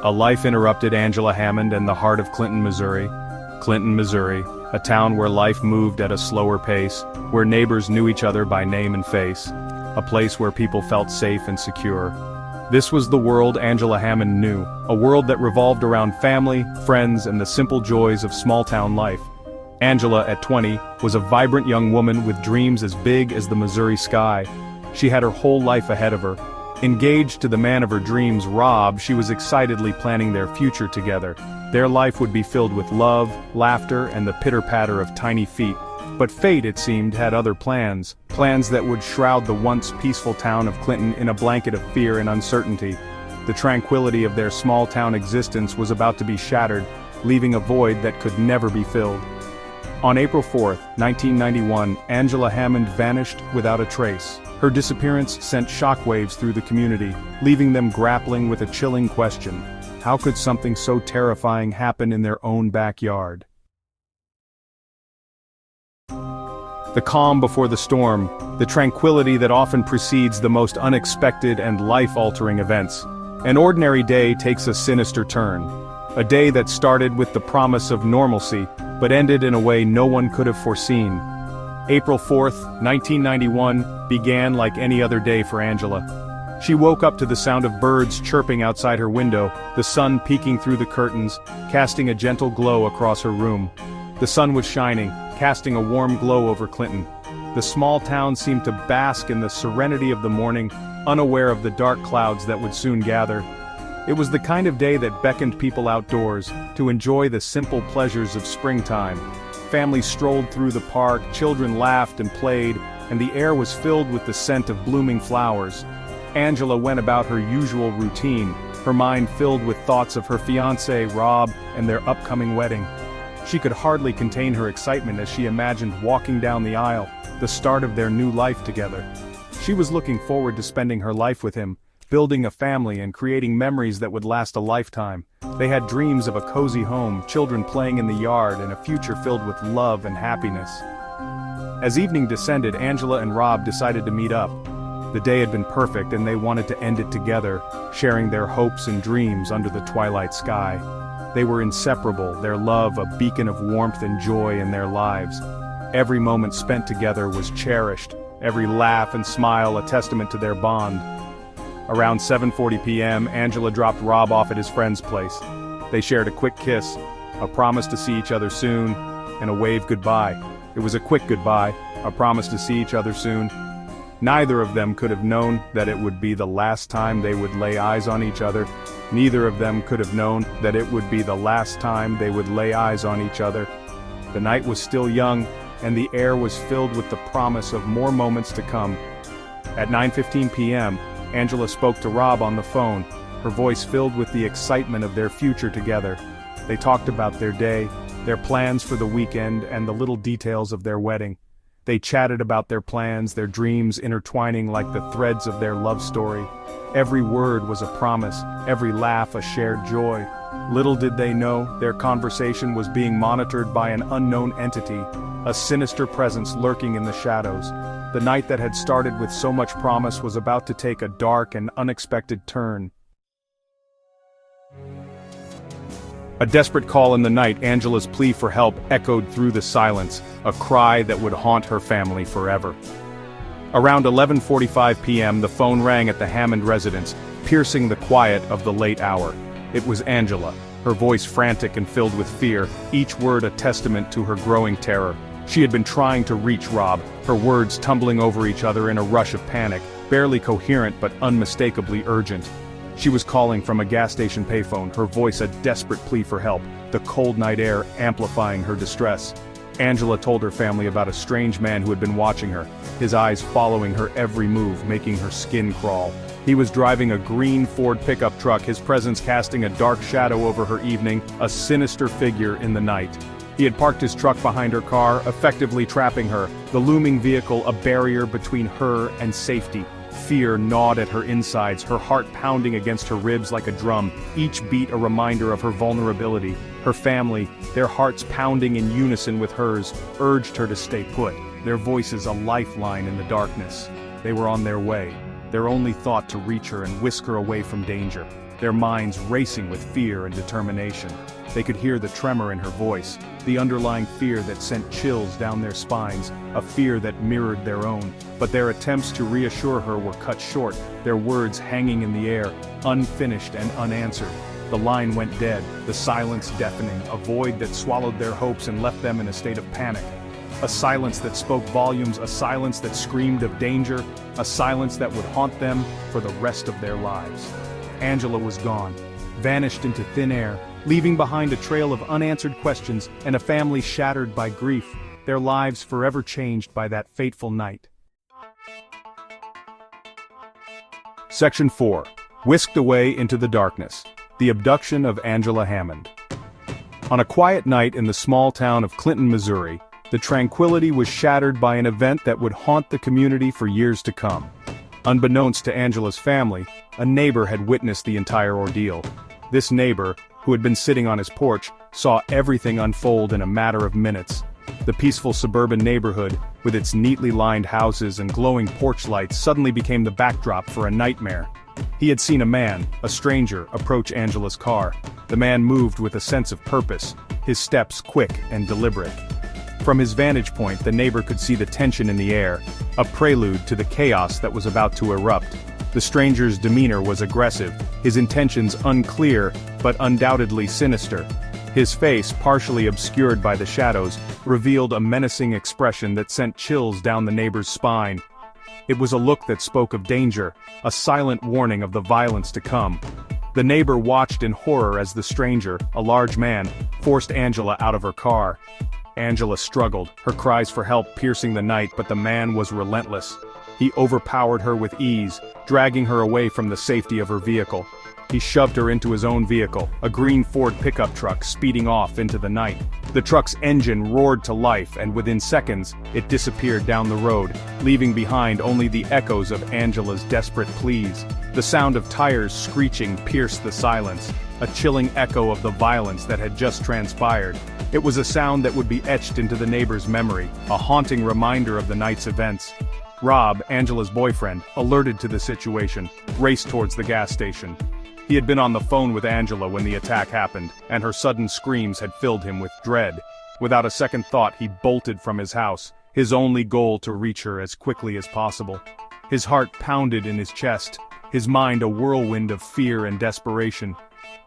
A life interrupted Angela Hammond in the heart of Clinton, Missouri. Clinton, Missouri, a town where life moved at a slower pace, where neighbors knew each other by name and face, a place where people felt safe and secure. This was the world Angela Hammond knew, a world that revolved around family, friends, and the simple joys of small-town life. Angela, at 20, was a vibrant young woman with dreams as big as the Missouri sky. She had her whole life ahead of her. Engaged to the man of her dreams, Rob, she was excitedly planning their future together. Their life would be filled with love, laughter, and the pitter-patter of tiny feet. But fate, it seemed, had other plans. Plans that would shroud the once peaceful town of Clinton in a blanket of fear and uncertainty. The tranquility of their small-town existence was about to be shattered, leaving a void that could never be filled. On April 4, 1991, Angela Hammond vanished without a trace. Her disappearance sent shockwaves through the community, leaving them grappling with a chilling question. How could something so terrifying happen in their own backyard? The calm before the storm, the tranquility that often precedes the most unexpected and life-altering events. An ordinary day takes a sinister turn. A day that started with the promise of normalcy, but ended in a way no one could have foreseen. April 4, 1991, began like any other day for Angela. She woke up to the sound of birds chirping outside her window, the sun peeking through the curtains, casting a gentle glow across her room. The sun was shining, casting a warm glow over Clinton. The small town seemed to bask in the serenity of the morning, unaware of the dark clouds that would soon gather. It was the kind of day that beckoned people outdoors, to enjoy the simple pleasures of springtime. Families strolled through the park, children laughed and played, and the air was filled with the scent of blooming flowers. Angela went about her usual routine, her mind filled with thoughts of her fiancé, Rob, and their upcoming wedding. She could hardly contain her excitement as she imagined walking down the aisle, the start of their new life together. She was looking forward to spending her life with him, building a family and creating memories that would last a lifetime. They had dreams of a cozy home, children playing in the yard, and a future filled with love and happiness. As evening descended, Angela and Rob decided to meet up. The day had been perfect and they wanted to end it together, sharing their hopes and dreams under the twilight sky. They were inseparable, their love a beacon of warmth and joy in their lives. Every moment spent together was cherished, every laugh and smile a testament to their bond. Around 7:40 p.m., Angela dropped Rob off at his friend's place. They shared a quick kiss, a promise to see each other soon, and a wave goodbye. It was a quick goodbye, a promise to see each other soon. Neither of them could have known that it would be the last time they would lay eyes on each other. Neither of them could have known that it would be the last time they would lay eyes on each other. The night was still young, and the air was filled with the promise of more moments to come. At 9:15 p.m., Angela spoke to Rob on the phone, her voice filled with the excitement of their future together. They talked about their day, their plans for the weekend, and the little details of their wedding. They chatted about their plans, their dreams intertwining like the threads of their love story. Every word was a promise, every laugh a shared joy. Little did they know, their conversation was being monitored by an unknown entity, a sinister presence lurking in the shadows. The night that had started with so much promise was about to take a dark and unexpected turn. A desperate call in the night, Angela's plea for help echoed through the silence, a cry that would haunt her family forever. Around 11:45 p.m., the phone rang at the Hammond residence, piercing the quiet of the late hour. It was Angela, her voice frantic and filled with fear, each word a testament to her growing terror. She had been trying to reach Rob, her words tumbling over each other in a rush of panic, barely coherent but unmistakably urgent. She was calling from a gas station payphone, her voice a desperate plea for help, the cold night air amplifying her distress. Angela told her family about a strange man who had been watching her, his eyes following her every move, making her skin crawl. He was driving a green Ford pickup truck, his presence casting a dark shadow over her evening, a sinister figure in the night. He had parked his truck behind her car, effectively trapping her, the looming vehicle a barrier between her and safety. Fear gnawed at her insides, her heart pounding against her ribs like a drum, each beat a reminder of her vulnerability. Her family, their hearts pounding in unison with hers, urged her to stay put, their voices a lifeline in the darkness. They were on their way, their only thought to reach her and whisk her away from danger. their minds racing with fear and determination. They could hear the tremor in her voice, the underlying fear that sent chills down their spines, a fear that mirrored their own. But their attempts to reassure her were cut short, their words hanging in the air, unfinished and unanswered. The line went dead, the silence deafening, a void that swallowed their hopes and left them in a state of panic. A silence that spoke volumes, a silence that screamed of danger, a silence that would haunt them for the rest of their lives. Angela was gone, vanished into thin air, leaving behind a trail of unanswered questions and a family shattered by grief, their lives forever changed by that fateful night. Section 4. Whisked away into the darkness. The abduction of Angela Hammond. On a quiet night in the small town of Clinton, Missouri, the tranquility was shattered by an event that would haunt the community for years to come. Unbeknownst to Angela's family, a neighbor had witnessed the entire ordeal. This neighbor, who had been sitting on his porch, saw everything unfold in a matter of minutes. The peaceful suburban neighborhood, with its neatly lined houses and glowing porch lights, suddenly became the backdrop for a nightmare. He had seen a man, a stranger, approach Angela's car. The man moved with a sense of purpose, his steps quick and deliberate. From his vantage point, the neighbor could see the tension in the air, a prelude to the chaos that was about to erupt. The stranger's demeanor was aggressive, his intentions unclear, but undoubtedly sinister. His face, partially obscured by the shadows, revealed a menacing expression that sent chills down the neighbor's spine. It was a look that spoke of danger, a silent warning of the violence to come. The neighbor watched in horror as the stranger, a large man, forced Angela out of her car. Angela struggled, her cries for help piercing the night, but the man was relentless. He overpowered her with ease, dragging her away from the safety of her vehicle. He shoved her into his own vehicle, a green Ford pickup truck speeding off into the night. The truck's engine roared to life, and within seconds, it disappeared down the road, leaving behind only the echoes of Angela's desperate pleas. The sound of tires screeching pierced the silence, a chilling echo of the violence that had just transpired. It was a sound that would be etched into the neighbor's memory, a haunting reminder of the night's events. Rob, Angela's boyfriend, alerted to the situation, raced towards the gas station. He had been on the phone with Angela when the attack happened, and her sudden screams had filled him with dread. Without a second thought, he bolted from his house, his only goal to reach her as quickly as possible. His heart pounded in his chest, his mind a whirlwind of fear and desperation.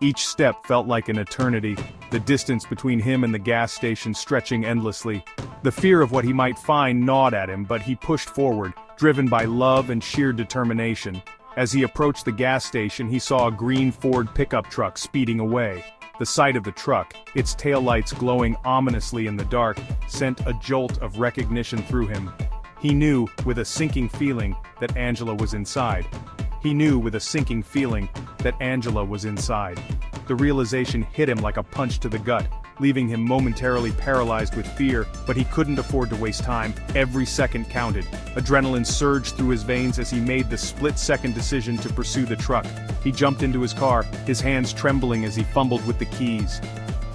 Each step felt like an eternity, the distance between him and the gas station stretching endlessly. The fear of what he might find gnawed at him, but he pushed forward, driven by love and sheer determination. As he approached the gas station, he saw a green Ford pickup truck speeding away. The sight of the truck, its taillights glowing ominously in the dark, sent a jolt of recognition through him. He knew, with a sinking feeling, that Angela was inside. He knew with a sinking feeling that Angela was inside. The realization hit him like a punch to the gut, leaving him momentarily paralyzed with fear, but he couldn't afford to waste time. Every second counted. Adrenaline surged through his veins as he made the split-second decision to pursue the truck. He jumped into his car, his hands trembling as he fumbled with the keys.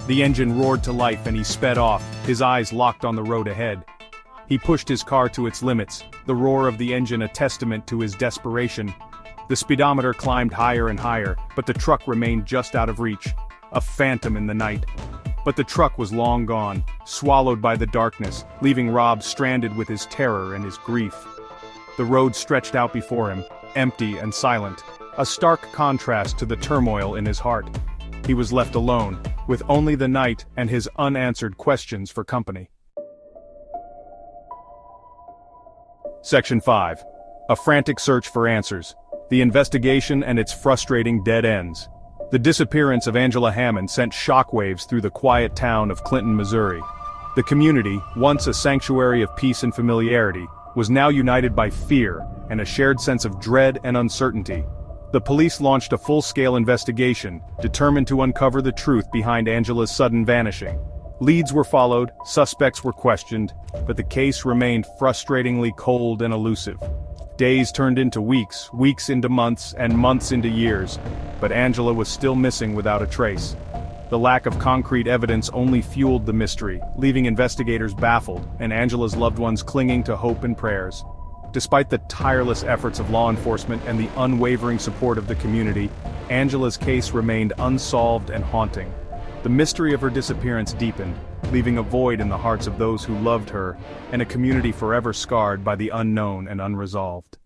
The engine roared to life and he sped off, his eyes locked on the road ahead. He pushed his car to its limits, the roar of the engine a testament to his desperation. The speedometer climbed higher and higher, but the truck remained just out of reach, a phantom in the night. But the truck was long gone, swallowed by the darkness, leaving Rob stranded with his terror and his grief. The road stretched out before him, empty and silent, a stark contrast to the turmoil in his heart. He was left alone, with only the night and his unanswered questions for company. Section 5. A frantic search for answers. The investigation and its frustrating dead ends. The disappearance of Angela Hammond sent shockwaves through the quiet town of Clinton, Missouri. The community, once a sanctuary of peace and familiarity, was now united by fear and a shared sense of dread and uncertainty. The police launched a full-scale investigation, determined to uncover the truth behind Angela's sudden vanishing. Leads were followed, suspects were questioned, but the case remained frustratingly cold and elusive. Days turned into weeks, weeks into months, and months into years, but Angela was still missing without a trace. The lack of concrete evidence only fueled the mystery, leaving investigators baffled, and Angela's loved ones clinging to hope and prayers. Despite the tireless efforts of law enforcement and the unwavering support of the community, Angela's case remained unsolved and haunting. The mystery of her disappearance deepened, leaving a void in the hearts of those who loved her, and a community forever scarred by the unknown and unresolved.